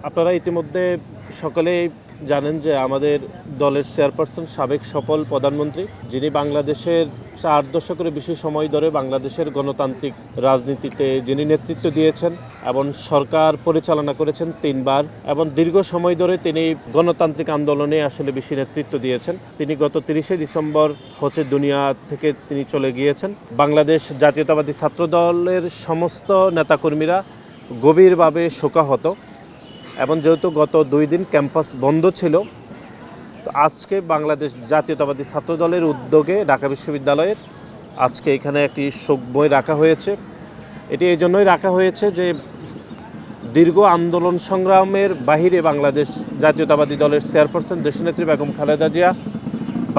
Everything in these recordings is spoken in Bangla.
আপনারা ইতিমধ্যে সকলেই জানেন যে আমাদের দলের চেয়ারপারসন সাবেক সফল প্রধানমন্ত্রী, যিনি বাংলাদেশের 8 দশকের বেশি সময় ধরে বাংলাদেশের গণতান্ত্রিক রাজনীতিতে যিনি নেতৃত্ব দিয়েছেন এবং সরকার পরিচালনা করেছেন 3বার এবং দীর্ঘ সময় ধরে তিনি গণতান্ত্রিক আন্দোলনে আসলে বেশি নেতৃত্ব দিয়েছেন। তিনি গত 30শে ডিসেম্বর দুনিয়া থেকে তিনি চলে গিয়েছেন। বাংলাদেশ জাতীয়তাবাদী ছাত্র দলের সমস্ত নেতাকর্মীরা গভীরভাবে শোকাহত এবং যেহেতু গত 2 দিন ক্যাম্পাস বন্ধ ছিল, তো আজকে বাংলাদেশ জাতীয়তাবাদী ছাত্র দলের উদ্যোগে ঢাকা বিশ্ববিদ্যালয়ের আজকে এখানে একটি শোক বই রাখা হয়েছে। এটি এই জন্যই রাখা হয়েছে যে দীর্ঘ আন্দোলন সংগ্রামের বাহিরে বাংলাদেশ জাতীয়তাবাদী দলের চেয়ারপারসন দেশনেত্রী বেগম খালেদা জিয়া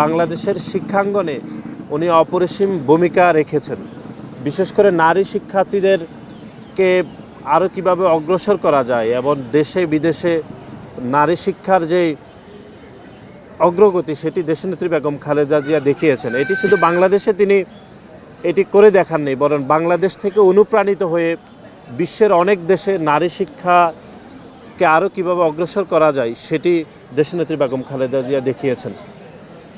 বাংলাদেশের শিক্ষাঙ্গনে উনি অপরিসীম ভূমিকা রেখেছেন। বিশেষ করে নারী শিক্ষার্থীদেরকে আরও কীভাবে অগ্রসর করা যায় এবং দেশে বিদেশে নারী শিক্ষার যে অগ্রগতি সেটি দেশনেত্রী বেগম খালেদা জিয়া দেখিয়েছেন। এটি শুধু বাংলাদেশে তিনি এটি করে দেখাননি, বরং বাংলাদেশ থেকে অনুপ্রাণিত হয়ে বিশ্বের অনেক দেশে নারী শিক্ষাকে আরও কীভাবে অগ্রসর করা যায় সেটি দেশনেত্রী বেগম খালেদা জিয়া দেখিয়েছেন।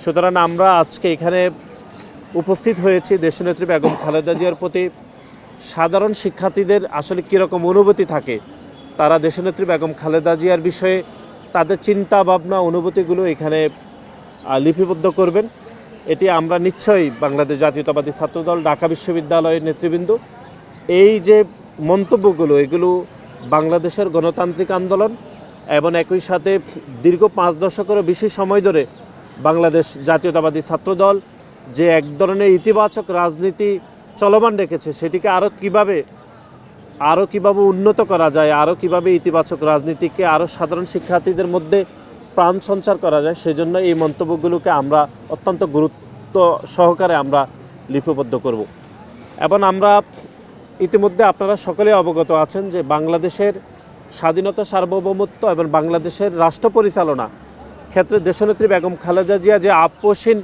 সুতরাং আমরা আজকে এখানে উপস্থিত হয়েছি দেশনেত্রী বেগম খালেদা জিয়ার প্রতি সাধারণ শিক্ষার্থীদের আসলে কীরকম অনুভূতি থাকে, তারা দেশনেত্রী বেগম খালেদা জিয়ার বিষয়ে তাদের চিন্তা ভাবনা অনুভূতিগুলো এখানে লিপিবদ্ধ করবেন। এটি আমরা নিশ্চয়ই বাংলাদেশ জাতীয়তাবাদী ছাত্রদল ঢাকা বিশ্ববিদ্যালয়ের নেতৃবৃন্দ এই যে মন্তব্যগুলো এগুলো বাংলাদেশের গণতান্ত্রিক আন্দোলন এবং একই সাথে দীর্ঘ 5 দশকেরও বেশি সময় ধরে বাংলাদেশ জাতীয়তাবাদী ছাত্রদল যে এক ধরনের ইতিবাচক রাজনীতি চলমান রেখেছে সেটিকে আরও কীভাবে উন্নত করা যায়, আরও কীভাবে ইতিবাচক রাজনীতিকে আরও সাধারণ শিক্ষার্থীদের মধ্যে প্রাণ সঞ্চার করা যায়, সেজন্য এই মন্তব্যগুলোকে আমরা অত্যন্ত গুরুত্ব সহকারে আমরা লিপিবদ্ধ করব। এবং আমরা ইতিমধ্যে আপনারা সকলে অবগত আছেন যে বাংলাদেশের স্বাধীনতা, সার্বভৌমত্ব এবং বাংলাদেশের রাষ্ট্র পরিচালনা ক্ষেত্রে দেশনেত্রী বেগম খালেদা জিয়া যে আপোষহীন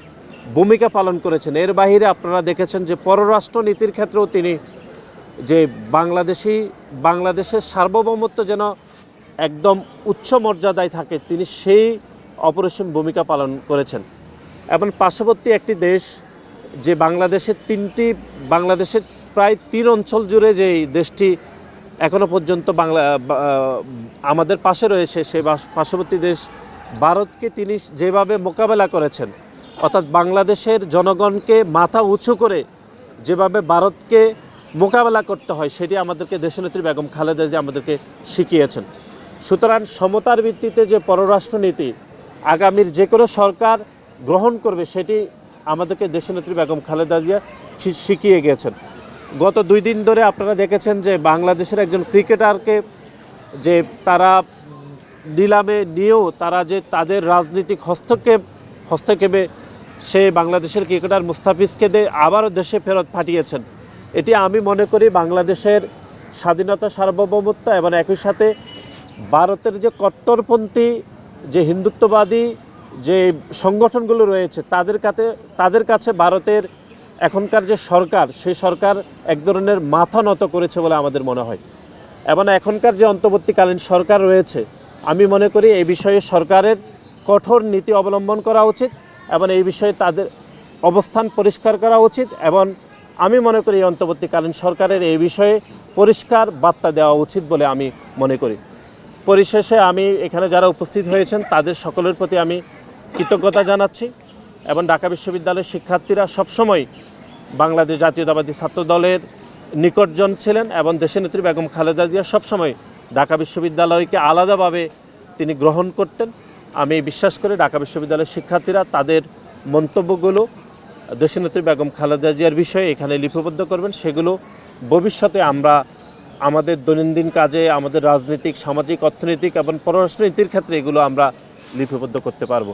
ভূমিকা পালন করেছেন, এর বাহিরে আপনারা দেখেছেন যে পররাষ্ট্র নীতির ক্ষেত্রেও তিনি যে বাংলাদেশের সার্বভৌমত্ব যেন একদম উচ্চ মর্যাদায় থাকে, তিনি সেই অপরিসীম ভূমিকা পালন করেছেন। এবং পার্শ্ববর্তী একটি দেশ যে বাংলাদেশের প্রায় 3 অঞ্চল জুড়ে যেই দেশটি এখনও পর্যন্ত আমাদের পাশে রয়েছে, সেই পার্শ্ববর্তী দেশ ভারতকে তিনি যেভাবে মোকাবেলা করেছেন, অর্থাৎ বাংলাদেশের জনগণকে মাথা উঁচু করে যেভাবে ভারতকে মোকাবেলা করতে হয় সেটি আমাদেরকে দেশনেত্রী বেগম খালেদা জিয়া আমাদেরকে শিখিয়েছেন। সুতরাং সমতার ভিত্তিতে যে পররাষ্ট্রনীতি আগামীর যে কোনো সরকার গ্রহণ করবে সেটি আমাদেরকে দেশনেত্রী বেগম খালেদা জিয়া শিখিয়ে গিয়েছেন। গত 2 দিন ধরে আপনারা দেখেছেন যে বাংলাদেশের একজন ক্রিকেটারকে যে তারা নিলামে নিয়েও তারা যে তাদের রাজনৈতিক হস্তক্ষেপে সে বাংলাদেশের ক্রিকেটার মুস্তাফিজকে আবারও দেশে ফেরত পাঠিয়েছেন। এটি আমি মনে করি বাংলাদেশের স্বাধীনতা, সার্বভৌমত্ব এবং একই সাথে ভারতের যে কট্টরপন্থী যে হিন্দুত্ববাদী যে সংগঠনগুলো রয়েছে তাদের কাছে ভারতের এখনকার যে সরকার, সেই সরকার এক ধরনের মাথা নত করেছে বলে আমাদের মনে হয়। এবং এখনকার যে অন্তর্বর্তীকালীন সরকার রয়েছে, আমি মনে করি এই বিষয়ে সরকারের কঠোর নীতি অবলম্বন করা উচিত এবং এই বিষয়ে তাদের অবস্থান পরিষ্কার করা উচিত। এবং আমি মনে করি এই অন্তর্বর্তীকালীন সরকারের এই বিষয়ে পরিষ্কার বার্তা দেওয়া উচিত বলে আমি মনে করি। পরিশেষে আমি এখানে যারা উপস্থিত হয়েছেন তাদের সকলের প্রতি আমি কৃতজ্ঞতা জানাচ্ছি এবং ঢাকা বিশ্ববিদ্যালয়ের শিক্ষার্থীরা সবসময় বাংলাদেশ জাতীয়তাবাদী ছাত্র দলের নিকটজন ছিলেন এবং দেশনেত্রী বেগম খালেদা জিয়া সবসময় ঢাকা বিশ্ববিদ্যালয়কে আলাদাভাবে তিনি গ্রহণ করতেন। আমি বিশ্বাস করি ঢাকা বিশ্ববিদ্যালয়ের শিক্ষার্থীরা তাদের মন্তব্যগুলো দেশনেত্রী বেগম খালেদা জিয়ার বিষয়ে এখানে লিপিবদ্ধ করবেন, সেগুলো ভবিষ্যতে আমরা আমাদের দৈনন্দিন কাজে, আমাদের রাজনৈতিক, সামাজিক, অর্থনৈতিক এবং পররাষ্ট্রনীতির ক্ষেত্রে এগুলো আমরা লিপিবদ্ধ করতে পারবো।